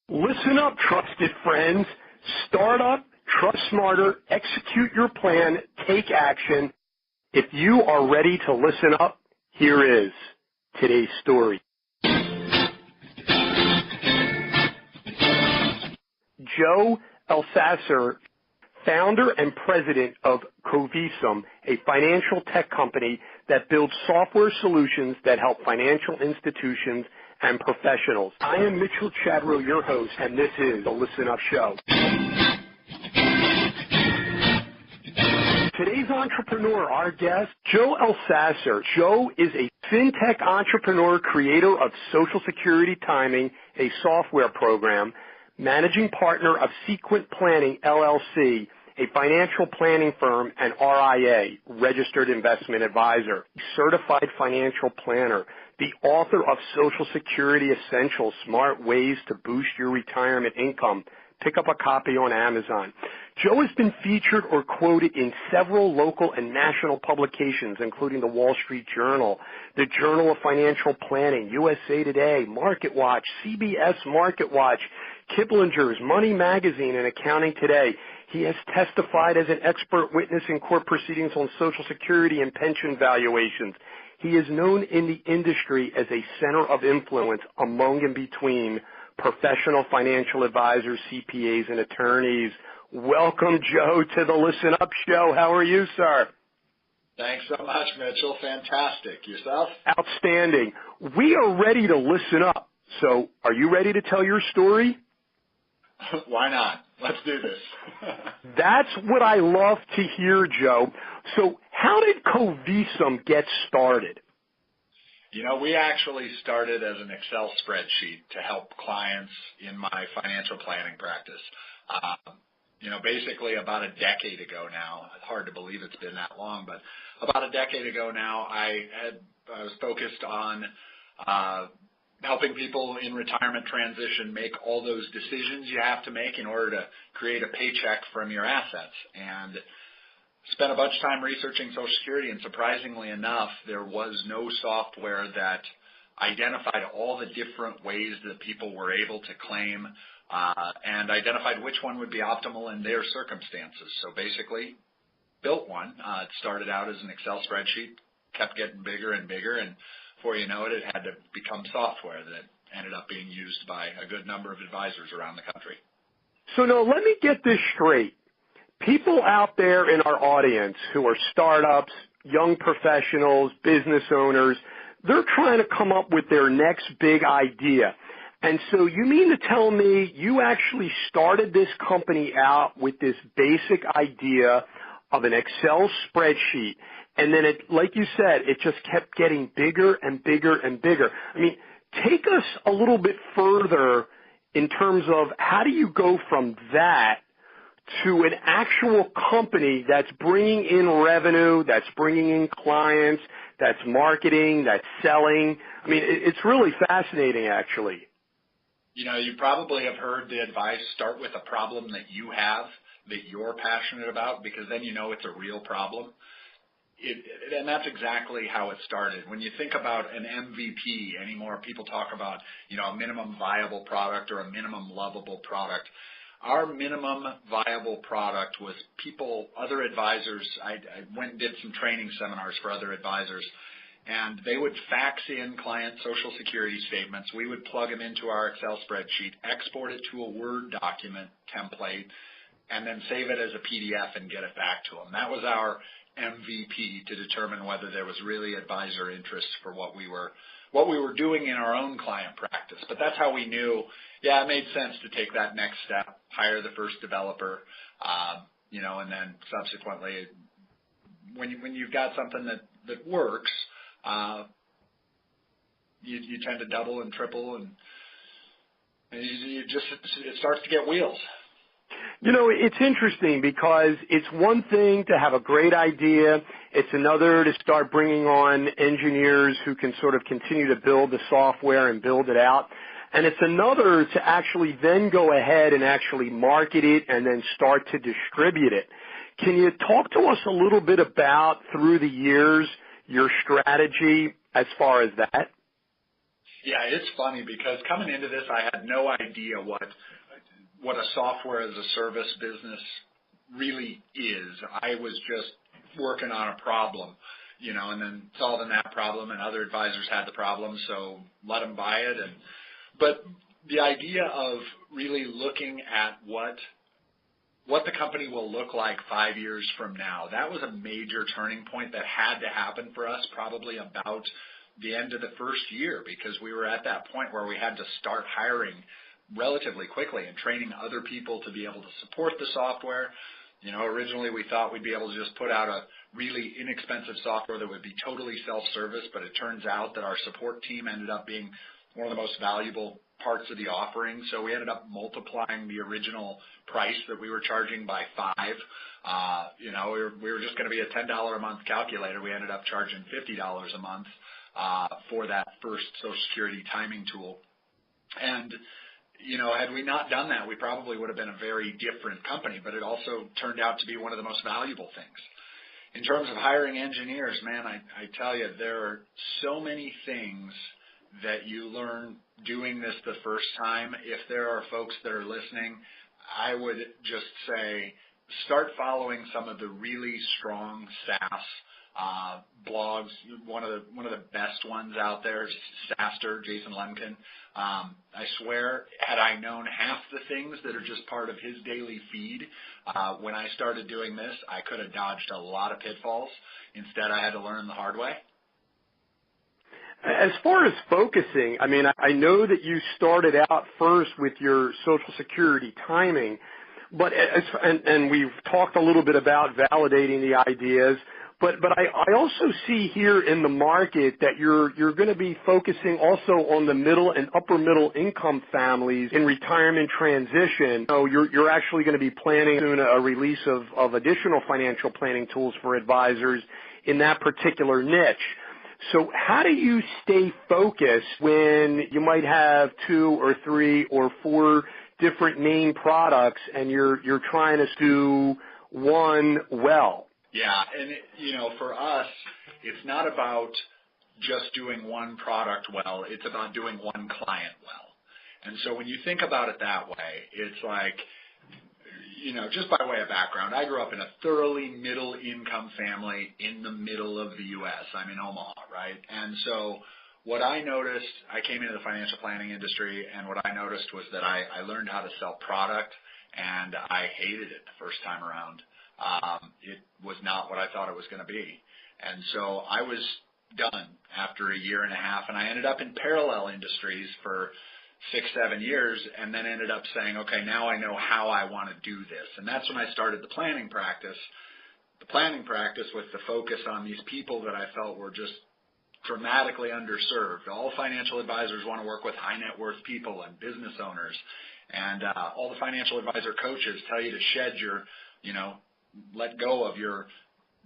Listen up, trusted friends. Start up, trust smarter, execute your plan, take action. If you are ready to listen up, here is today's story. Joe Elsasser, founder and president of Covisum, a financial tech company that builds software solutions that help financial institutions and professionals. I am Mitchell Chadrow, your host, and this is the Listen Up Show. Today's entrepreneur, our guest, Joe Elsasser. Joe is a Fintech entrepreneur, creator of Social Security Timing, a software program, managing partner of Sequent Planning, LLC, a financial planning firm, and RIA, registered investment advisor, certified financial planner, the author of Social Security Essentials, Smart Ways to Boost Your Retirement Income. Pick up a copy on Amazon. Joe has been featured or quoted in several local and national publications, including the Wall Street Journal, the Journal of Financial Planning, USA Today, MarketWatch, CBS MarketWatch, Kiplinger's, Money Magazine, and Accounting Today. He has testified as an expert witness in court proceedings on Social Security and pension valuations. He is known in the industry as a center of influence among and between professional financial advisors, CPAs, and attorneys. Welcome, Joe, to the Listen Up Show. How are you, sir? Thanks so much, Mitchell. Fantastic. Yourself? Outstanding. We are ready to listen up. So are you ready to tell your story? Why not? Let's do this. That's what I love to hear, Joe. So how did Covisum get started? You know, we actually started as an Excel spreadsheet to help clients in my financial planning practice. Basically about a decade ago now, it's hard to believe it's been that long, but about a decade ago now, I was focused on helping people in retirement transition make all those decisions you have to make in order to create a paycheck from your assets. And spent a bunch of time researching Social Security, and surprisingly enough, there was no software that identified all the different ways that people were able to claim and identified which one would be optimal in their circumstances. So basically, built one. It started out as an Excel spreadsheet, kept getting bigger and bigger, and before you know it, it had to become software that ended up being used by a good number of advisors around the country. So now let me get this straight. People out there in our audience who are startups, young professionals, business owners, they're trying to come up with their next big idea. And so you mean to tell me you actually started this company out with this basic idea of an Excel spreadsheet, and then it, like you said, it just kept getting bigger and bigger and bigger. I mean, take us a little bit further in terms of how do you go from that to an actual company that's bringing in revenue, that's bringing in clients, that's marketing, that's selling. I mean, it's really fascinating, actually. You know, you probably have heard the advice, start with a problem that you have, that you're passionate about, because then you know it's a real problem. And that's exactly how it started. When you think about an MVP anymore, people talk about, a minimum viable product or a minimum lovable product. Our minimum viable product was other advisors. I went and did some training seminars for other advisors, and they would fax in client Social Security statements. We would plug them into our Excel spreadsheet, export it to a Word document template, and then save it as a PDF and get it back to them. That was our MVP to determine whether there was really advisor interest for what we were doing in our own client practice. But that's how we knew, it made sense to take that next step, hire the first developer, and then subsequently, when you've got something that works, you tend to double and triple, and it starts to get wheels. It's interesting because it's one thing to have a great idea. It's another to start bringing on engineers who can sort of continue to build the software and build it out. And it's another to actually then go ahead and actually market it and then start to distribute it. Can you talk to us a little bit about, through the years, your strategy as far as that? Yeah, it's funny because coming into this, I had no idea what a software as a service business really is. I was just working on a problem, and then solving that problem, and other advisors had the problem, so let them buy it. But the idea of really looking at what the company will look like 5 years from now, that was a major turning point that had to happen for us probably about the end of the first year, because we were at that point where we had to start hiring relatively quickly and training other people to be able to support the software. Originally we thought we'd be able to just put out a really inexpensive software that would be totally self-service, but it turns out that our support team ended up being one of the most valuable parts of the offering. So we ended up multiplying the original price that we were charging by 5. We were just going to be a $10 a month calculator. We ended up charging $50 a month for that first Social Security timing tool. And had we not done that, we probably would have been a very different company, but it also turned out to be one of the most valuable things. In terms of hiring engineers, man, I tell you, there are so many things that you learn doing this the first time. If there are folks that are listening, I would just say start following some of the really strong SaaS blogs. One of the best ones out there is SaaSer, Jason Lemkin. I swear, had I known half the things that are just part of his daily feed when I started doing this, I could have dodged a lot of pitfalls. Instead, I had to learn the hard way. As far as focusing, I know that you started out first with your Social Security timing, but and we've talked a little bit about validating the ideas. But I also see here in the market that you're going to be focusing also on the middle and upper middle income families in retirement transition. So you're actually going to be planning soon a release of additional financial planning tools for advisors in that particular niche. So how do you stay focused when you might have 2 or 3 or 4 different main products and you're trying to do one well? Yeah, and for us, it's not about just doing one product well. It's about doing one client well. And so when you think about it that way, it's like, just by way of background, I grew up in a thoroughly middle-income family in the middle of the U.S. I'm in Omaha, right? And so what I noticed, I came into the financial planning industry, and what I noticed was that I learned how to sell product, and I hated it the first time around. It was not what I thought it was going to be. And so I was done after a year and a half, and I ended up in parallel industries for 6-7 years, and then ended up saying, okay, now I know how I want to do this. And that's when I started the planning practice. The planning practice with the focus on these people that I felt were just dramatically underserved. All financial advisors want to work with high net worth people and business owners. And all the financial advisor coaches tell you to shed your, let go of your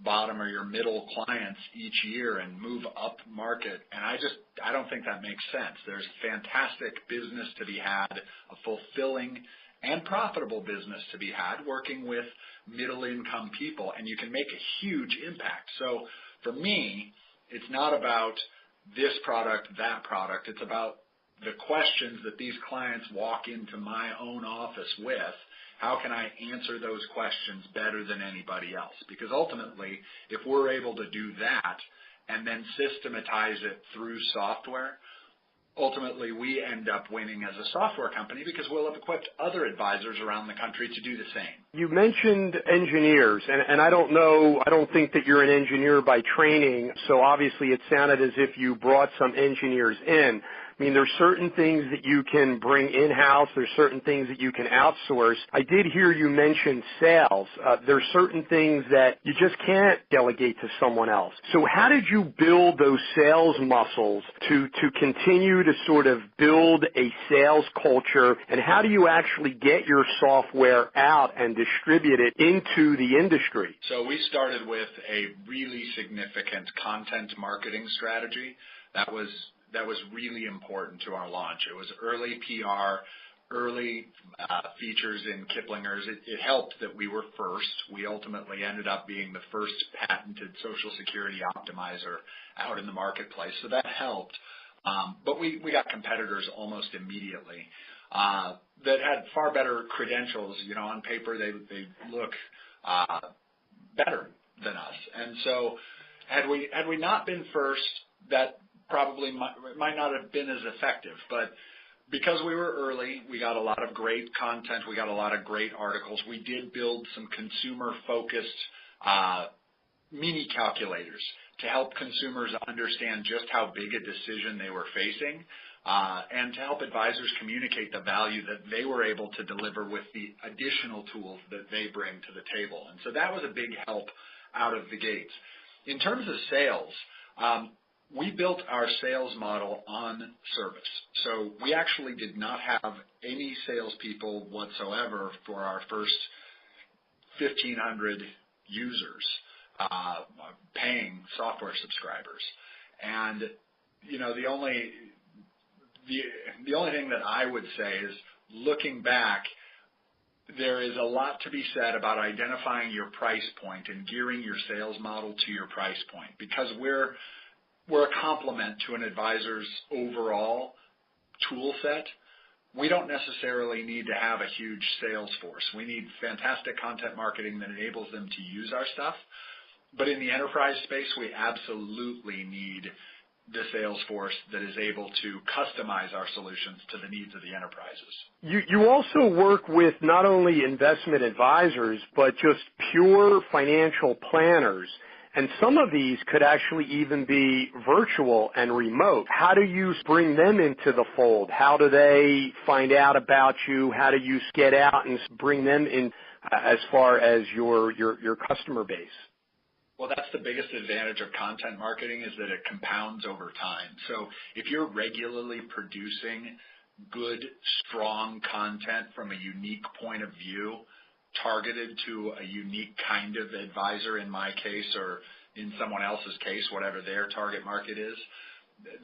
bottom or your middle clients each year and move up market. And I don't think that makes sense. There's fantastic business to be had, a fulfilling and profitable business to be had working with middle income people, and you can make a huge impact. So for me, it's not about this product, that product. It's about the questions that these clients walk into my own office with. How can I answer those questions better than anybody else? Because ultimately, if we're able to do that and then systematize it through software, ultimately we end up winning as a software company because we'll have equipped other advisors around the country to do the same. You mentioned engineers, and I don't think that you're an engineer by training, so obviously it sounded as if you brought some engineers in. There's certain things that you can bring in-house. There's certain things that you can outsource. I did hear you mention sales. There's certain things that you just can't delegate to someone else. So how did you build those sales muscles to continue to sort of build a sales culture, and how do you actually get your software out and distribute it into the industry? So we started with a really significant content marketing strategy. That was really important to our launch. It was early PR, early features in Kiplinger's. It helped that we were first. We ultimately ended up being the first patented Social Security optimizer out in the marketplace, so that helped. But we got competitors almost immediately that had far better credentials. On paper they look better than us. And so had we not been first, that probably might not have been as effective. But because we were early, we got a lot of great content. We got a lot of great articles. We did build some consumer-focused mini calculators to help consumers understand just how big a decision they were facing, and to help advisors communicate the value that they were able to deliver with the additional tools that they bring to the table. And so that was a big help out of the gates. In terms of sales, we built our sales model on service. So we actually did not have any salespeople whatsoever for our first 1,500 users, paying software subscribers. And, the only thing that I would say is, looking back, there is a lot to be said about identifying your price point and gearing your sales model to your price point, because we're a complement to an advisor's overall tool set. We don't necessarily need to have a huge sales force. We need fantastic content marketing that enables them to use our stuff. But in the enterprise space, we absolutely need the sales force that is able to customize our solutions to the needs of the enterprises. You also work with not only investment advisors, but just pure financial planners. And some of these could actually even be virtual and remote. How do you bring them into the fold? How do they find out about you? How do you get out and bring them in as far as your customer base? Well, that's the biggest advantage of content marketing, is that it compounds over time. So if you're regularly producing good, strong content from a unique point of view, targeted to a unique kind of advisor, in my case, or in someone else's case, whatever their target market is,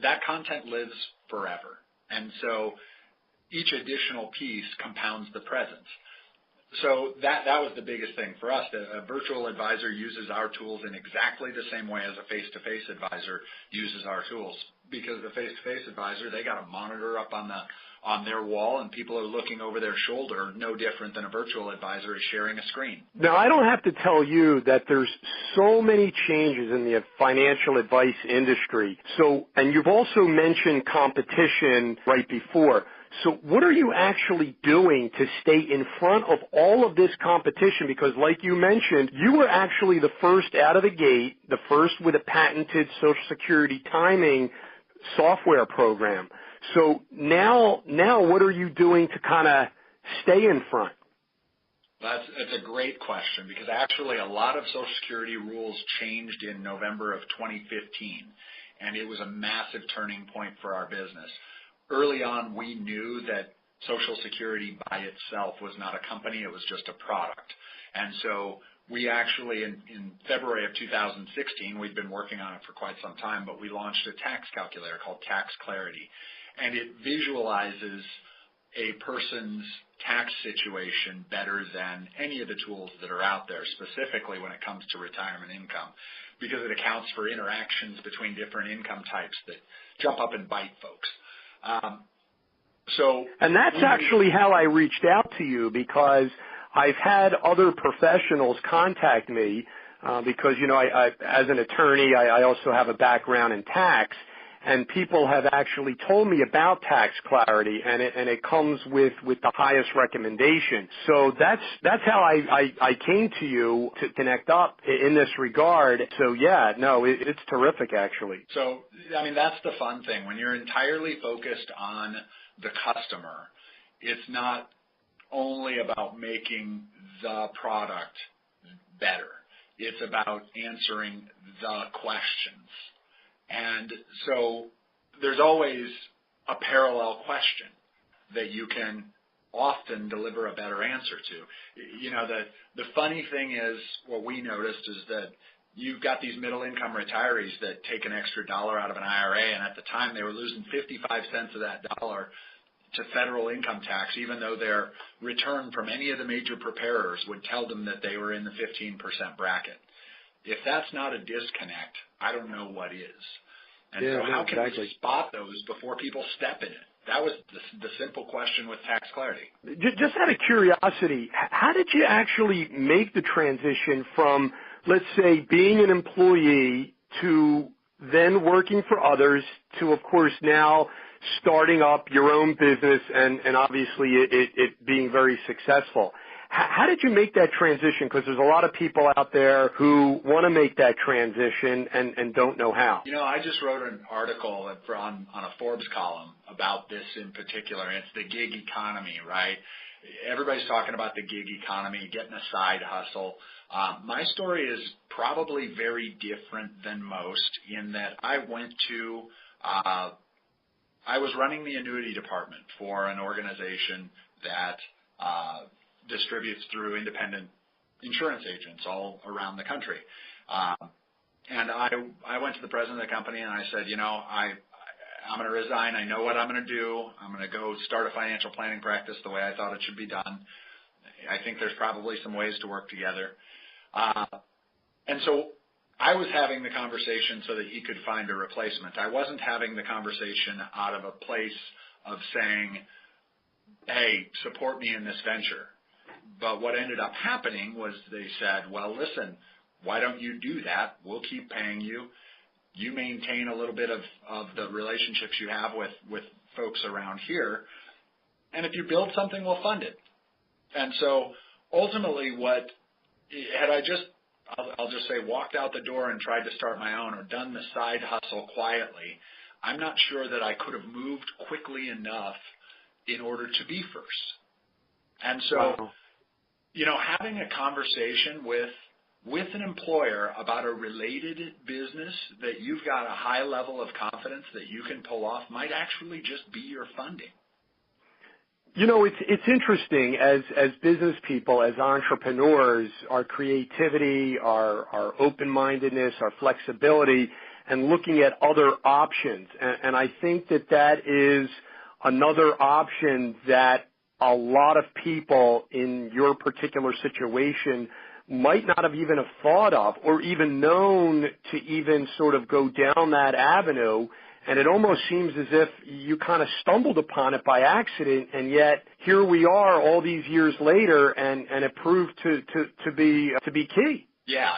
that content lives forever. And so each additional piece compounds the presence. So that was the biggest thing for us. A virtual advisor uses our tools in exactly the same way as a face-to-face advisor uses our tools, because the face-to-face advisor, they got a monitor up on their wall, and people are looking over their shoulder, no different than a virtual advisor is sharing a screen. Now, I don't have to tell you that there's so many changes in the financial advice industry. And you've also mentioned competition right before. So what are you actually doing to stay in front of all of this competition? Because like you mentioned, you were actually the first out of the gate, the first with a patented Social Security timing software program. So now what are you doing to kind of stay in front? That's a great question, because actually a lot of Social Security rules changed in November of 2015, and it was a massive turning point for our business. Early on, we knew that Social Security by itself was not a company, it was just a product. And so we actually, in February of 2016, we'd been working on it for quite some time, but we launched a tax calculator called Tax Clarity. And it visualizes a person's tax situation better than any of the tools that are out there, specifically when it comes to retirement income, because it accounts for interactions between different income types that jump up and bite folks. And that's actually how I reached out to you, because I've had other professionals contact me because, I as an attorney, I also have a background in tax, and people have actually told me about Tax Clarity, and it comes with the highest recommendation. So that's how I came to you to connect up in this regard. So yeah, no, it's terrific actually. So that's the fun thing. When you're entirely focused on the customer, it's not only about making the product better. It's about answering the questions. And so there's always a parallel question that you can often deliver a better answer to. The funny thing is, what we noticed is that you've got these middle-income retirees that take an extra dollar out of an IRA, and at the time they were losing 55 cents of that dollar to federal income tax, even though their return from any of the major preparers would tell them that they were in the 15% bracket. If that's not a disconnect, I don't know what is. And so how can we spot those before people step in it? That was the simple question with tax clarity. Just out of curiosity, how did you actually make the transition from, let's say, being an employee to then working for others to, of course, now starting up your own business and obviously it being very successful? How did you make that transition? Because there's a lot of people out there who want to make that transition and don't know how. I just wrote an article on a Forbes column about this in particular, and it's the gig economy, right? Everybody's talking about the gig economy, getting a side hustle. My story is probably very different than most in that I was running the annuity department for an organization that distributes through independent insurance agents all around the country. And I went to the president of the company and I said, I'm going to resign. I know what I'm going to do. I'm going to go start a financial planning practice the way I thought it should be done. I think there's probably some ways to work together. And so I was having the conversation so that he could find a replacement. I wasn't having the conversation out of a place of saying, hey, support me in this venture. But what ended up happening was they said, well, listen, why don't you do that? We'll keep paying you. You maintain a little bit of the relationships you have with folks around here. And if you build something, we'll fund it. And so ultimately had I just, I'll just say, walked out the door and tried to start my own or done the side hustle quietly, I'm not sure that I could have moved quickly enough in order to be first. And so, wow. Having a conversation with an employer about a related business that you've got a high level of confidence that you can pull off might actually just be your funding. It's interesting as business people, as entrepreneurs, our creativity, our open-mindedness, our flexibility, and looking at other options. And I think that is another option that a lot of people in your particular situation might not have even thought of or even known to even sort of go down that avenue. And it almost seems as if you kind of stumbled upon it by accident, and yet here we are all these years later, and it proved to be key. Yeah,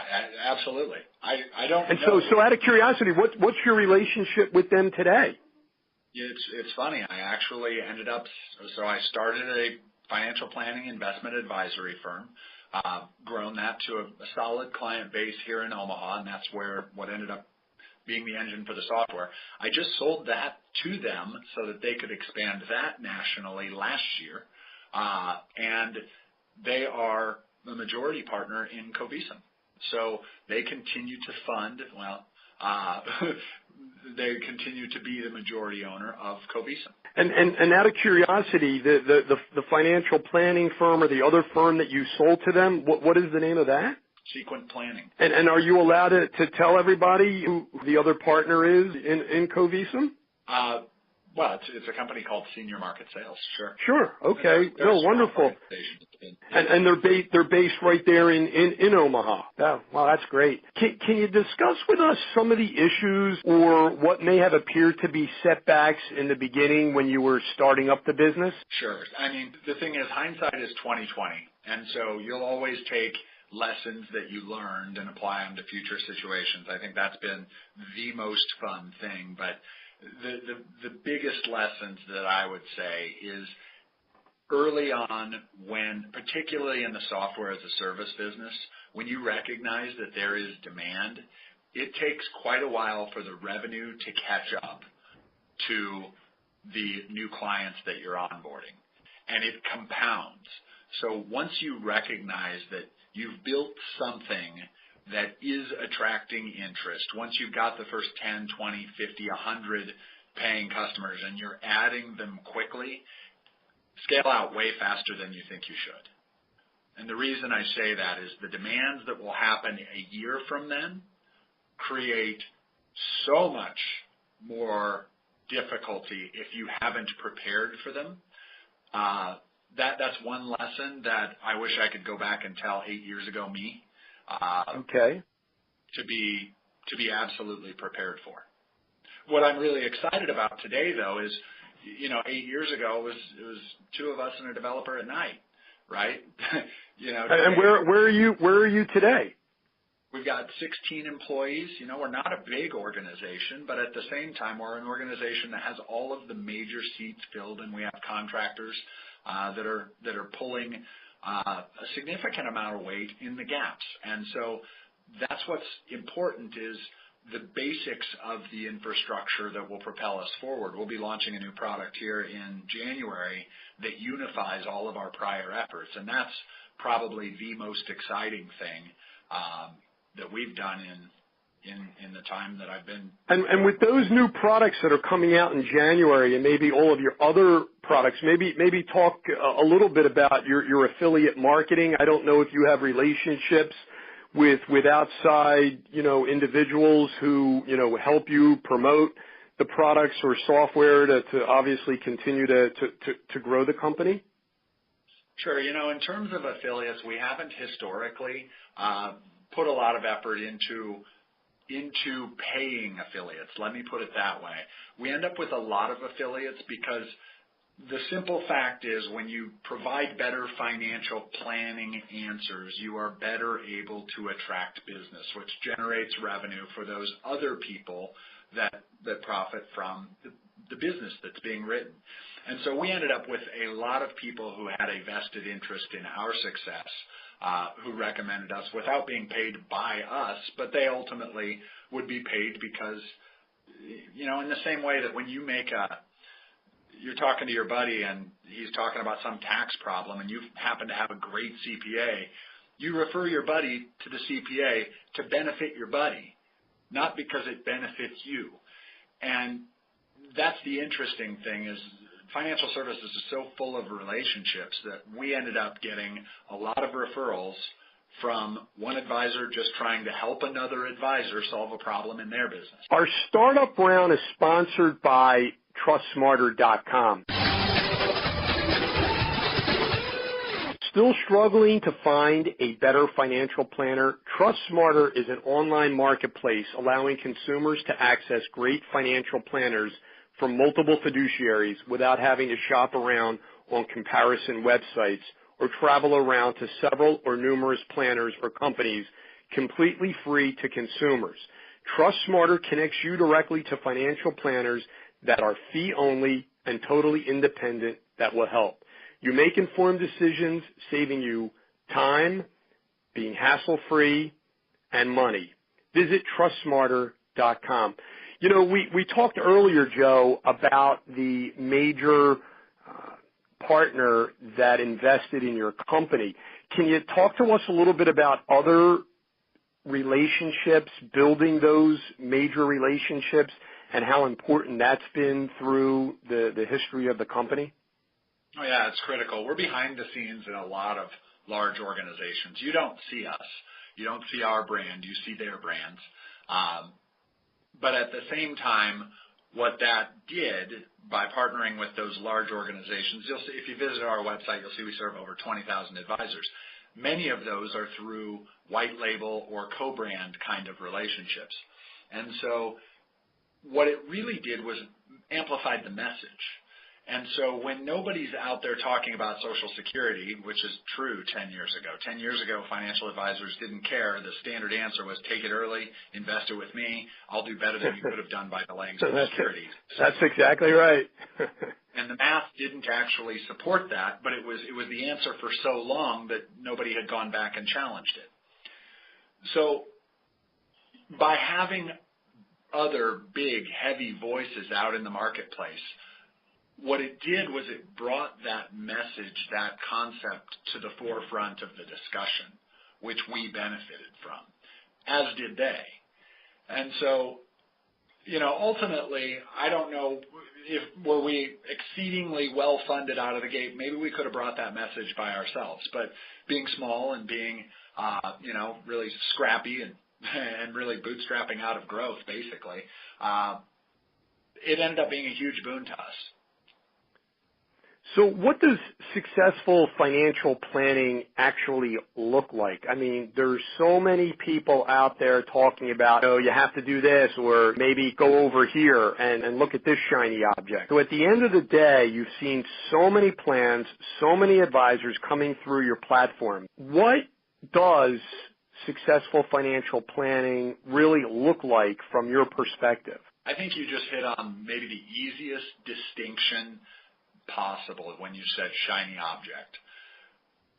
absolutely. I don't and know. So out of curiosity, what's your relationship with them today? It's funny. I actually ended up, so I started a financial planning investment advisory firm, grown that to a solid client base here in Omaha, and that's what ended up being the engine for the software. I just sold that to them so that they could expand that nationally last year, and they are the majority partner in Covisum. So they continue to fund, they continue to be the majority owner of Covisum. And out of curiosity, the financial planning firm or the other firm that you sold to them, what is the name of that? Sequent Planning. And are you allowed to tell everybody who the other partner is in Covisum? It's a company called Senior Market Sales. Sure. Sure. Okay. No, wonderful. And they're based right there in Omaha. Yeah. Wow, that's great. Can you discuss with us some of the issues or what may have appeared to be setbacks in the beginning when you were starting up the business? Sure. I mean, the thing is, hindsight is 20/20, and so you'll always take lessons that you learned and apply them to future situations. I think that's been the most fun thing, but the biggest lessons that I would say is early on when, particularly in the software as a service business, when you recognize that there is demand, it takes quite a while for the revenue to catch up to the new clients that you're onboarding, and it compounds. So once you recognize that you've built something that is attracting interest, once you've got the first 10, 20, 50, 100 paying customers and you're adding them quickly, scale out way faster than you think you should. And the reason I say that is the demands that will happen a year from then create so much more difficulty if you haven't prepared for them. That's one lesson that I wish I could go back and tell 8 years ago me. Okay. To be absolutely prepared for. what I'm really excited about today, though, is, 8 years ago it was two of us and a developer at night, right? And where are you today? We've got 16 employees. We're not a big organization, but at the same time, we're an organization that has all of the major seats filled, and we have contractors that are pulling a significant amount of weight in the gaps. And so that's what's important is the basics of the infrastructure that will propel us forward. We'll be launching a new product here in January that unifies all of our prior efforts, and that's probably the most exciting thing that we've done in the time that I've been. And with those new products that are coming out in January, and maybe all of your other products, maybe talk a little bit about your affiliate marketing. I don't know if you have relationships with outside, individuals who, help you promote the products or software to obviously continue to grow the company. Sure. In terms of affiliates, we haven't historically put a lot of effort into paying affiliates. Let me put it that way. We end up with a lot of affiliates because the simple fact is when you provide better financial planning answers, you are better able to attract business, which generates revenue for those other people that profit from the business that's being written. And so we ended up with a lot of people who had a vested interest in our success, who recommended us without being paid by us, but they ultimately would be paid because, in the same way that when you you're talking to your buddy and he's talking about some tax problem and you happen to have a great CPA, you refer your buddy to the CPA to benefit your buddy, not because it benefits you. And that's the interesting thing is financial services is so full of relationships that we ended up getting a lot of referrals from one advisor just trying to help another advisor solve a problem in their business. Our startup round is sponsored by TrustSmarter.com. Still struggling to find a better financial planner? TrustSmarter is an online marketplace allowing consumers to access great financial planners from multiple fiduciaries without having to shop around on comparison websites or travel around to several or numerous planners or companies completely free to consumers. TrustSmarter connects you directly to financial planners that are fee-only and totally independent that will help. You make informed decisions, saving you time, being hassle-free, and money. Visit TrustSmarter.com. We talked earlier, Joe, about the major partner that invested in your company. Can you talk to us a little bit about other relationships, building those major relationships, and how important that's been through the history of the company? Oh, yeah, it's critical. We're behind the scenes in a lot of large organizations. You don't see us. You don't see our brand. You see their brands. But at the same time, what that did by partnering with those large organizations, you'll see, if you visit our website, you'll see we serve over 20,000 advisors. Many of those are through white label or co-brand kind of relationships. And so what it really did was amplified the message. And so when nobody's out there talking about Social Security, which is true 10 years ago. 10 years ago, financial advisors didn't care. The standard answer was take it early, invest it with me. I'll do better than you could have done by delaying Social Security. That's exactly right. And the math didn't actually support that, but it was the answer for so long that nobody had gone back and challenged it. So by having other big, heavy voices out in the marketplace, what it did was it brought that message, that concept to the forefront of the discussion, which we benefited from, as did they. And so, ultimately, I don't know were we exceedingly well-funded out of the gate. Maybe we could have brought that message by ourselves. But being small and being, really scrappy and really bootstrapping out of growth, basically, it ended up being a huge boon to us. So what does successful financial planning actually look like? I mean, there's so many people out there talking about, oh, you have to do this, or maybe go over here and look at this shiny object. So at the end of the day, you've seen so many plans, so many advisors coming through your platform. What does successful financial planning really look like from your perspective? I think you just hit on maybe the easiest distinction possible when you said shiny object.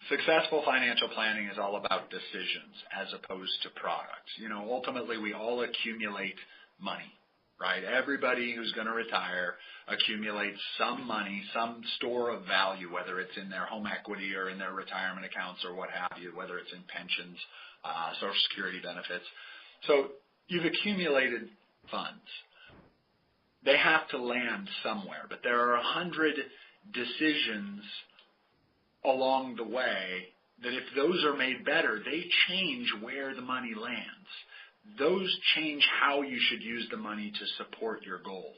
Successful financial planning is all about decisions as opposed to products. Ultimately we all accumulate money, right? Everybody who's going to retire accumulates some money, some store of value, whether it's in their home equity or in their retirement accounts or what have you, whether it's in pensions, Social Security benefits. So you've accumulated funds. They have to land somewhere, but there are 100 decisions along the way that if those are made better, they change where the money lands. Those change how you should use the money to support your goals.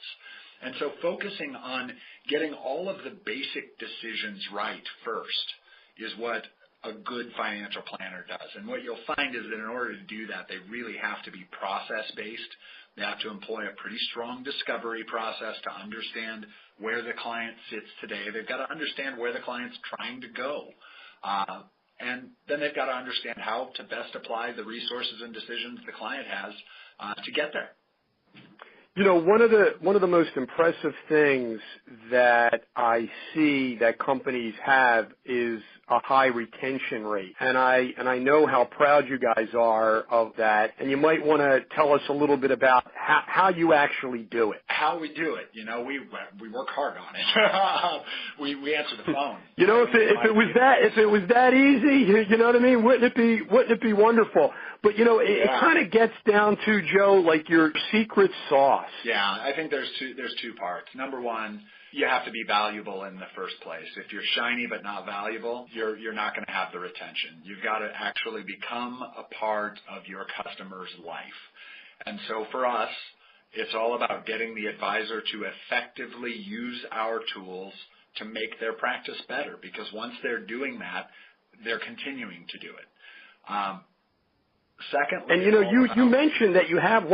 And so focusing on getting all of the basic decisions right first is what a good financial planner does. And what you'll find is that in order to do that, they really have to be process-based. They have to employ a pretty strong discovery process to understand where the client sits today. They've got to understand where the client's trying to go. And then they've got to understand how to best apply the resources and decisions the client has to get there. One of the most impressive things that I see that companies have is a high retention rate. And I know how proud you guys are of that. And you might want to tell us a little bit about how you actually do it. How we do it, we work hard on it. we answer the phone. If it was that easy, you know what I mean? Wouldn't it be wonderful? But it kind of gets down to, Joe, like your secret sauce. Yeah, I think there's two parts. Number one, you have to be valuable in the first place. If you're shiny but not valuable, you're not going to have the retention. You've got to actually become a part of your customer's life. And so for us, it's all about getting the advisor to effectively use our tools to make their practice better, because once they're doing that, they're continuing to do it. Secondly, and you mentioned that you have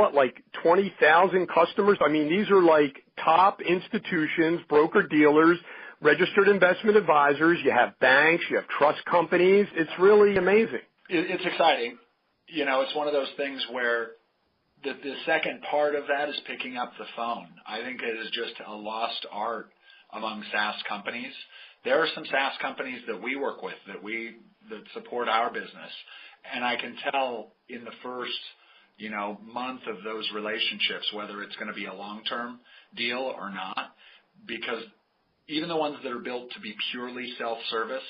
20,000 customers. I mean, these are like top institutions, broker dealers, registered investment advisors. You have banks, you have trust companies. It's really amazing. It's exciting. It's one of those things where the second part of that is picking up the phone. I think it is just a lost art among SaaS companies. There are some SaaS companies that we work with that support our business. And I can tell in the first, month of those relationships whether it's going to be a long-term deal or not, because even the ones that are built to be purely self-service,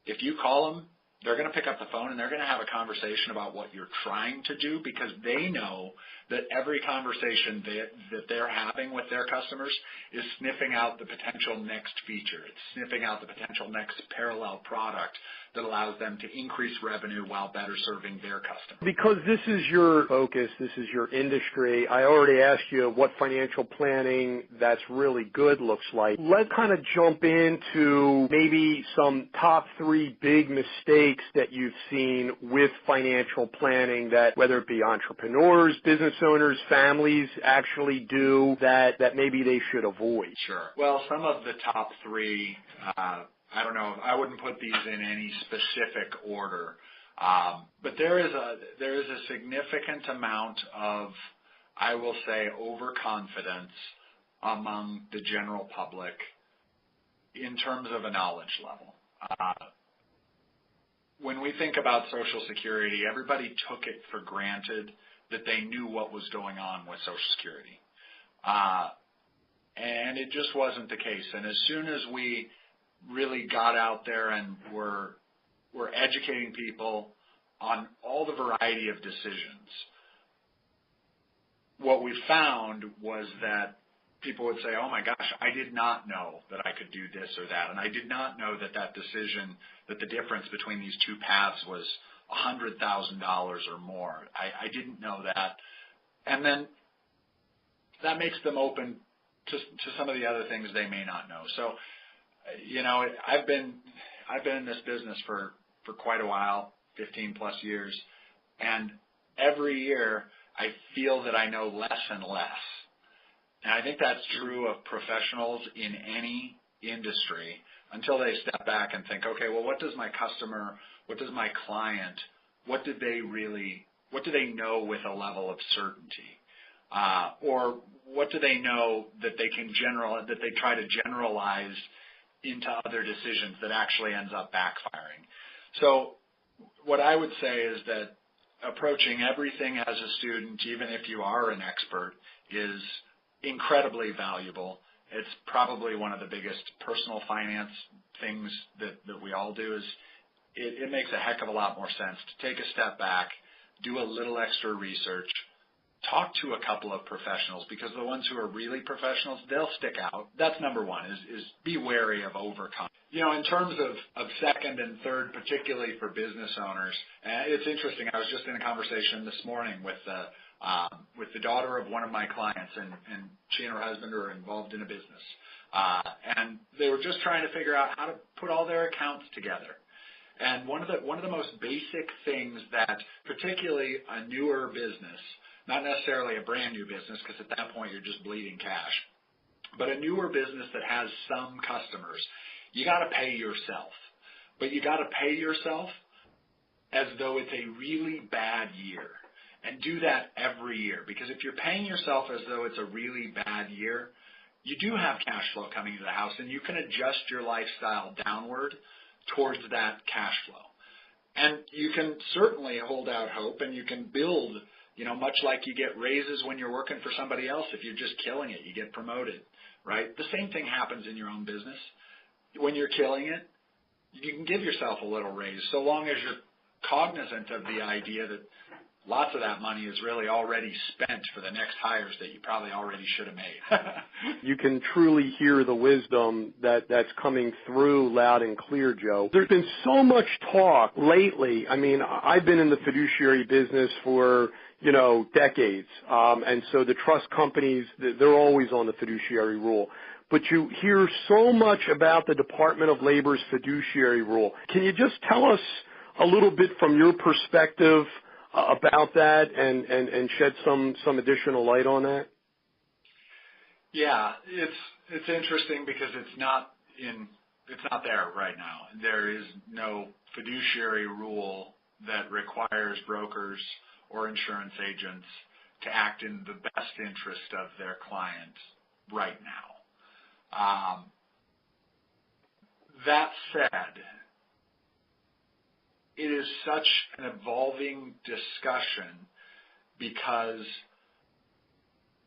if you call them, they're going to pick up the phone and they're going to have a conversation about what you're trying to do, because they know that every conversation that they're having with their customers is sniffing out the potential next feature. It's sniffing out the potential next parallel product that allows them to increase revenue while better serving their customers. Because this is your focus, this is your industry, I already asked you what financial planning that's really good looks like. Let's kind of jump into maybe some top 3 big mistakes that you've seen with financial planning, that whether it be entrepreneurs, business owners, families actually do that maybe they should avoid. Sure. Well, some of the top 3, I don't know, I wouldn't put these in any specific order, but there is a significant amount of, I will say, overconfidence among the general public in terms of a knowledge level. When we think about Social Security, everybody took it for granted that they knew what was going on with Social Security. And it just wasn't the case. And as soon as we really got out there and were educating people on all the variety of decisions, what we found was that people would say, oh my gosh, I did not know that I could do this or that. And I did not know that decision, that the difference between these two paths was $100,000 or more. I didn't know that. And then that makes them open to some of the other things they may not know. So I've been in this business for quite a while, 15 plus years, and every year I feel that I know less and less. And I think that's true of professionals in any industry until they step back and think, okay, well, what does my customer, what does my client, what do they know with a level of certainty? Or what do they know that that they try to generalize into other decisions that actually ends up backfiring? So what I would say is that approaching everything as a student, even if you are an expert, is incredibly valuable. It's probably one of the biggest personal finance things that we all do. Is it makes a heck of a lot more sense to take a step back, do a little extra research, talk to a couple of professionals, because the ones who are really professionals, they'll stick out. That's number one, is be wary of overconfidence. In terms of second and third, particularly for business owners, it's interesting. I was just in a conversation this morning with the daughter of one of my clients, and she and her husband are involved in a business. And they were just trying to figure out how to put all their accounts together. And one of the most basic things that particularly a newer business, not necessarily a brand new business, because at that point you're just bleeding cash, but a newer business that has some customers, you got to pay yourself. But you got to pay yourself as though it's a really bad year. And do that every year, because if you're paying yourself as though it's a really bad year, you do have cash flow coming into the house, and you can adjust your lifestyle downward towards that cash flow. And you can certainly hold out hope, and you can build, much like you get raises when you're working for somebody else. If you're just killing it, you get promoted, right? The same thing happens in your own business. When you're killing it, you can give yourself a little raise, so long as you're cognizant of the idea that lots of that money is really already spent for the next hires that you probably already should have made. You can truly hear the wisdom that's coming through loud and clear, Joe. There's been so much talk lately. I mean, I've been in the fiduciary business for, decades. And so the trust companies, they're always on the fiduciary rule. But you hear so much about the Department of Labor's fiduciary rule. Can you just tell us a little bit from your perspective about that and shed some additional light on that? Yeah, it's interesting because it's not there right now. There is no fiduciary rule that requires brokers or insurance agents to act in the best interest of their clients right now. That said, it is such an evolving discussion, because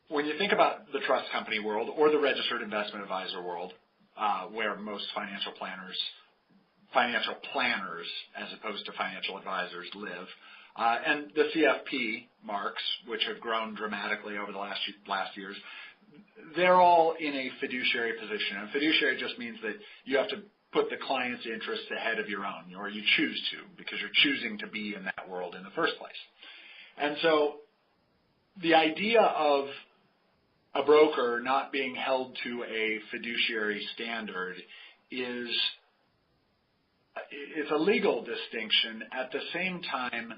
when you think about the trust company world or the registered investment advisor world, where most financial planners as opposed to financial advisors live, and the CFP marks, which have grown dramatically over the last years, they're all in a fiduciary position. And fiduciary just means that you have to put the client's interests ahead of your own, or you choose to, because you're choosing to be in that world in the first place. And so the idea of a broker not being held to a fiduciary standard it's a legal distinction. At the same time,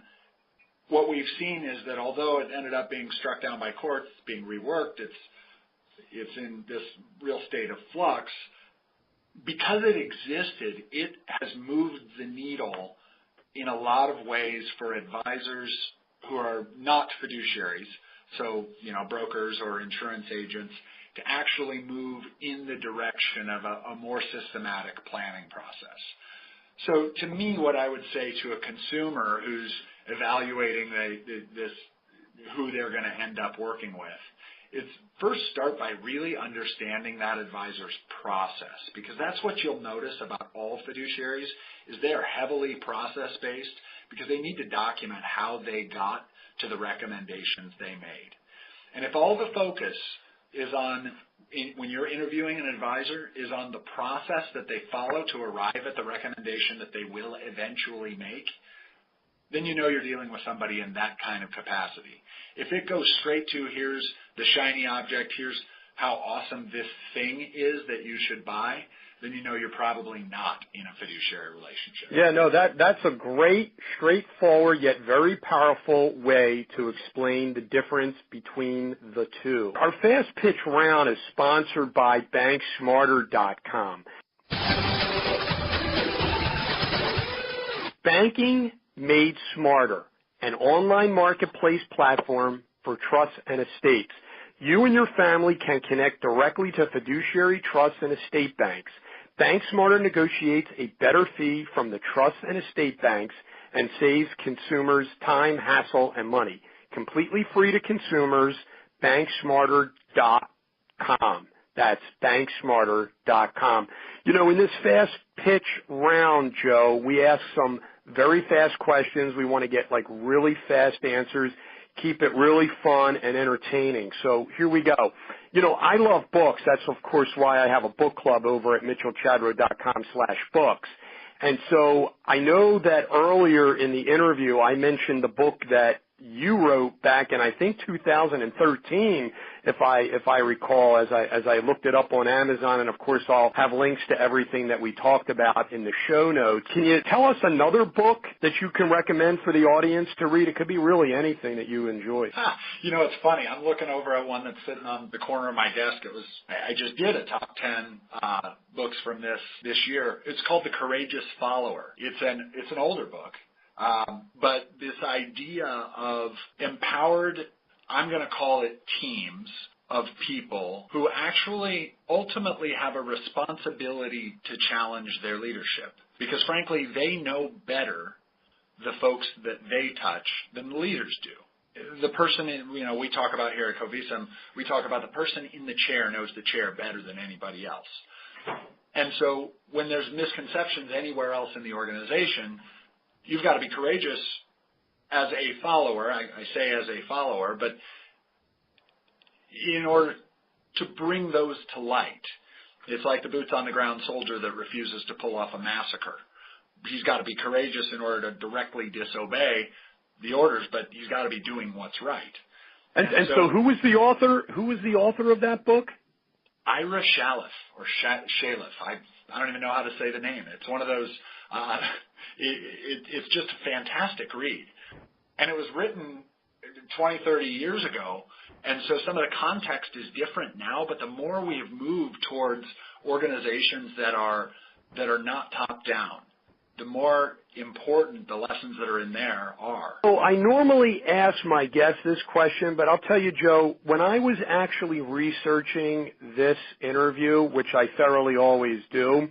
what we've seen is that although it ended up being struck down by courts, being reworked, it's in this real state of flux. Because it existed, it has moved the needle in a lot of ways for advisors who are not fiduciaries, so brokers or insurance agents, to actually move in the direction of a more systematic planning process. So to me, what I would say to a consumer who's evaluating who they're going to end up working with, is first start by really understanding that advisor's process, because that's what you'll notice about all fiduciaries is they're heavily process-based, because they need to document how they got to the recommendations they made. And if all the focus is on, when you're interviewing an advisor, is on the process that they follow to arrive at the recommendation that they will eventually make, then you're dealing with somebody in that kind of capacity. If it goes straight to, here's the shiny object, here's how awesome this thing is that you should buy, then you know you're probably not in a fiduciary relationship. Yeah, no, that's a great, straightforward, yet very powerful way to explain the difference between the two. Our fast pitch round is sponsored by banksmarter.com. Banking Made Smarter, an online marketplace platform for trusts and estates. You and your family can connect directly to fiduciary trusts and estate banks. BankSmarter negotiates a better fee from the trust and estate banks and saves consumers time, hassle, and money. Completely free to consumers, banksmarter.com. That's banksmarter.com. You know, in this fast pitch round, Joe, we ask some very fast questions. We want to get like really fast answers. Keep it really fun and entertaining. So here we go. You know, I love books. That's, of course, why I have a book club over at mitchellchadro.com/books. And so I know that earlier in the interview I mentioned the book that you wrote back in, I think, 2013, if I recall, as I looked it up on Amazon, and of course I'll have links to everything that we talked about in the show notes. Can you tell us another book that you can recommend for the audience to read? It could be really anything that you enjoy. You know, it's funny. I'm looking over at one that's sitting on the corner of my desk. I just did a top 10 books from this year. It's called The Courageous Follower. It's an older book. But this idea of empowered, I'm going to call it teams of people who actually ultimately have a responsibility to challenge their leadership. Because frankly, they know better the folks that they touch than the leaders do. The person, we talk about here at Covisum, we talk about the person in the chair knows the chair better than anybody else. And so when there's misconceptions anywhere else in the organization, you've got to be courageous as a follower. I say as a follower, but in order to bring those to light, it's like the boots-on-the-ground soldier that refuses to pull off a massacre. He's got to be courageous in order to directly disobey the orders, but he's got to be doing what's right. And so who was the author? Who was the author of that book? Ira Shaliff, or Shaliff. I don't even know how to say the name. It's one of those. It's just a fantastic read, and it was written 20, 30 years ago, and so some of the context is different now. But the more we have moved towards organizations that are not top down, the more important the lessons that are in there are. So I normally ask my guests this question, but I'll tell you, Joe, when I was actually researching this interview, which I thoroughly always do,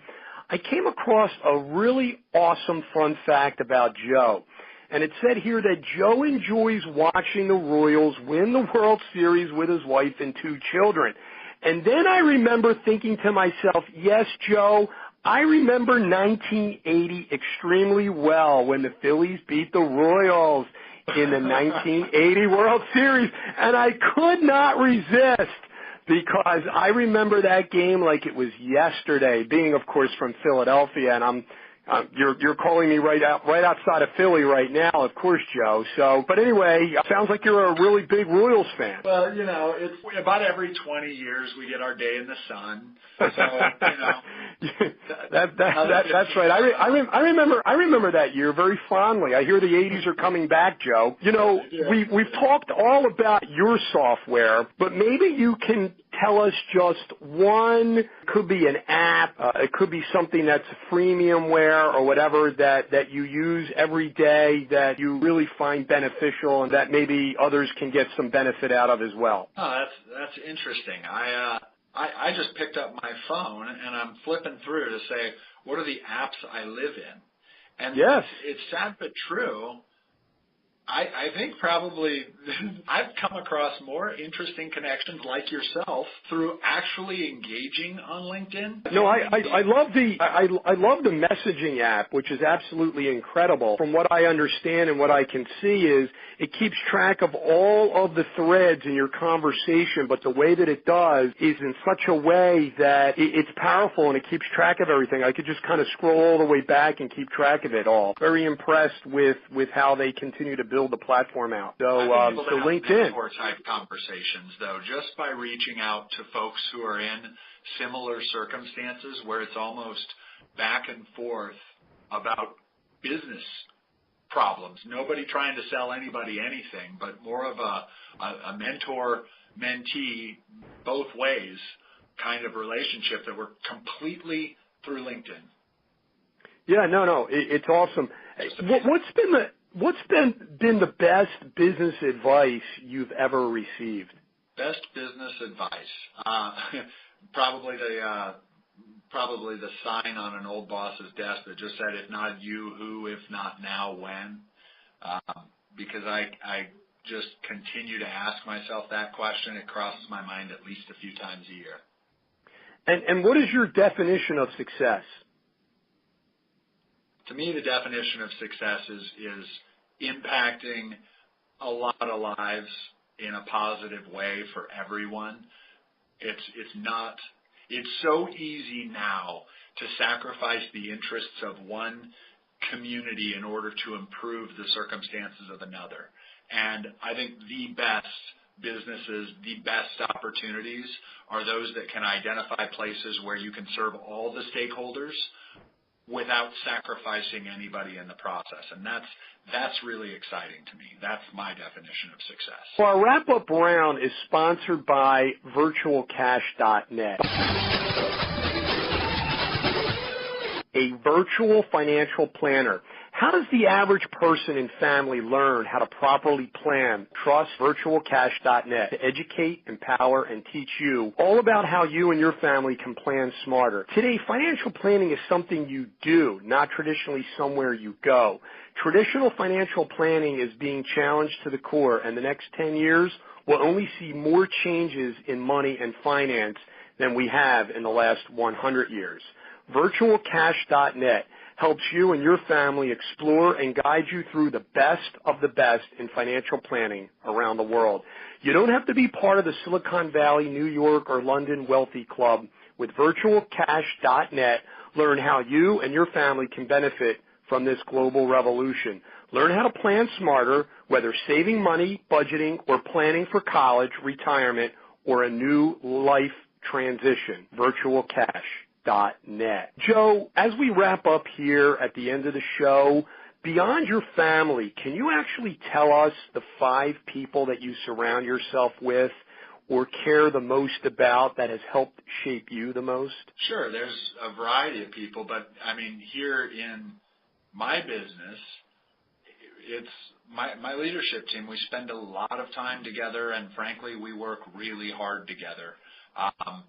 I came across a really awesome fun fact about Joe. And it said here that Joe enjoys watching the Royals win the World Series with his wife and 2 children. And then I remember thinking to myself, yes, Joe, I remember 1980 extremely well when the Phillies beat the Royals in the 1980 World Series, and I could not resist because I remember that game like it was yesterday, being, of course, from Philadelphia, and you're calling me right outside of Philly right now, of course, Joe. So, but anyway, sounds like you're a really big Royals fan. Well, it's about every 20 years we get our day in the sun. So, that's right. I remember that year very fondly. I hear the 80s are coming back, Joe. We've talked all about your software, but maybe you can tell us just one. It could be an app. It could be something that's freemiumware or whatever that you use every day that you really find beneficial and that maybe others can get some benefit out of as well. Oh, that's interesting. I just picked up my phone and I'm flipping through to say, what are the apps I live in? And yes, it's sad but true. I think probably I've come across more interesting connections like yourself through actually engaging on LinkedIn. No, I love the messaging app, which is absolutely incredible. From what I understand and what I can see is it keeps track of all of the threads in your conversation, but the way that it does is in such a way that it's powerful and it keeps track of everything. I could just kind of scroll all the way back and keep track of it all. Very impressed with how they continue to build the platform out. So LinkedIn. Mentor type conversations, though, just by reaching out to folks who are in similar circumstances where it's almost back and forth about business problems. Nobody trying to sell anybody anything, but more of a mentor-mentee, both ways kind of relationship that we're completely through LinkedIn. Yeah, no, it's awesome. What's been the best business advice you've ever received? Best business advice, probably the sign on an old boss's desk that just said, "If not you, who? If not now, when?" Because I just continue to ask myself that question. It crosses my mind at least a few times a year. And what is your definition of success? To me, the definition of success is impacting a lot of lives in a positive way for everyone. It's so easy now to sacrifice the interests of one community in order to improve the circumstances of another. And I think the best businesses, the best opportunities are those that can identify places where you can serve all the stakeholders without sacrificing anybody in the process. And that's really exciting to me. That's my definition of success. Well, our wrap-up round is sponsored by virtualcash.net, a virtual financial planner. How does the average person and family learn how to properly plan? Trust virtualcash.net to educate, empower, and teach you all about how you and your family can plan smarter. Today, financial planning is something you do, not traditionally somewhere you go. Traditional financial planning is being challenged to the core, and the next 10 years will only see more changes in money and finance than we have in the last 100 years. Virtualcash.net helps you and your family explore and guide you through the best of the best in financial planning around the world. You don't have to be part of the Silicon Valley, New York, or London wealthy club. With virtualcash.net, learn how you and your family can benefit from this global revolution. Learn how to plan smarter, whether saving money, budgeting, or planning for college, retirement, or a new life transition. Virtualcash.net. Joe, as we wrap up here at the end of the show, beyond your family, can you actually tell us the 5 people that you surround yourself with or care the most about that has helped shape you the most? Sure. There's a variety of people, but I mean, here in my business, it's my leadership team. We spend a lot of time together, and frankly, we work really hard together. On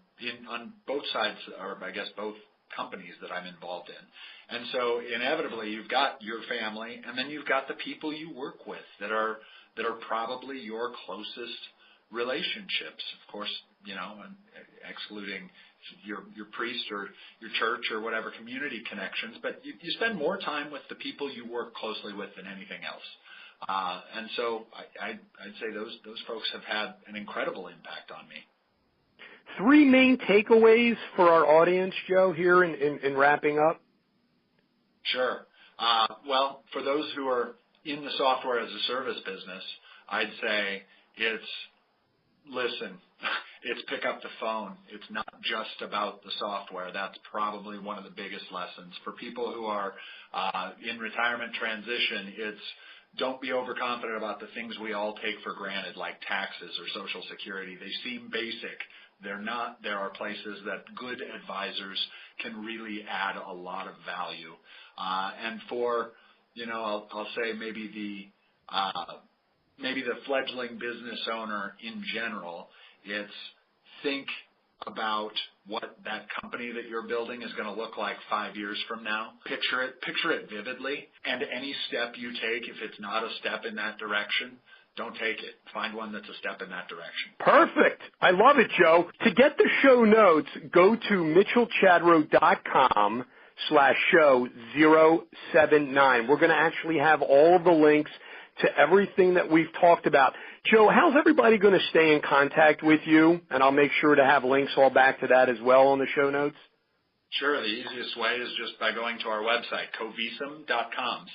both sides, or I guess both companies that I'm involved in. And so inevitably you've got your family, and then you've got the people you work with that are probably your closest relationships. Of course, excluding your priest or your church or whatever community connections, but you spend more time with the people you work closely with than anything else. And so I'd say those folks have had an incredible impact on me. 3 main takeaways for our audience, Joe, here in wrapping up? Sure. Well, for those who are in the software as a service business, I'd say it's pick up the phone. It's not just about the software. That's probably one of the biggest lessons. For people who are in retirement transition, it's don't be overconfident about the things we all take for granted, like taxes or Social Security. They seem basic. They're not. There are places that good advisors can really add a lot of value. And for, I'll say maybe the fledgling business owner in general, it's think about what that company that you're building is going to look like 5 years from now. Picture it vividly, and any step you take, if it's not a step in that direction, don't take it. Find one that's a step in that direction. Perfect. I love it, Joe. To get the show notes, go to mitchellchadro.com/show 079. We're going to actually have all of the links to everything that we've talked about. Joe, how's everybody going to stay in contact with you? And I'll make sure to have links all back to that as well on the show notes. Sure. The easiest way is just by going to our website, covisum.com,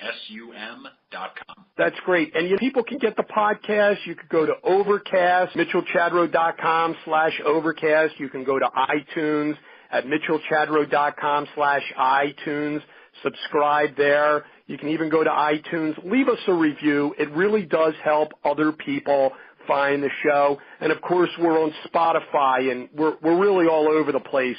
Covisum.com. That's great. And people can get the podcast. You could go to Overcast, mitchellchadro.com/Overcast. You can go to iTunes at mitchellchadro.com/iTunes. Subscribe there. You can even go to iTunes. Leave us a review. It really does help other people find the show. And of course, we're on Spotify, and we're really all over the place.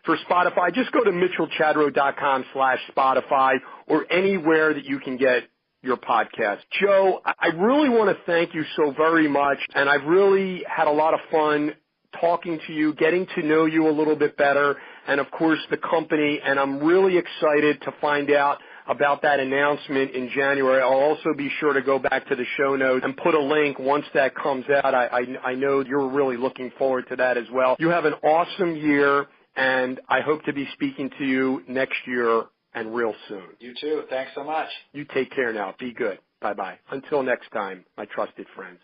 For Spotify, just go to mitchellchadro.com/Spotify or anywhere that you can get your podcast. Joe, I really want to thank you so very much, and I've really had a lot of fun talking to you, getting to know you a little bit better, and of course the company, and I'm really excited to find out about that announcement in January. I'll also be sure to go back to the show notes and put a link once that comes out. I know you're really looking forward to that as well. You have an awesome year, and I hope to be speaking to you next year and real soon. You too. Thanks so much. You take care now. Be good. Bye-bye. Until next time, my trusted friends.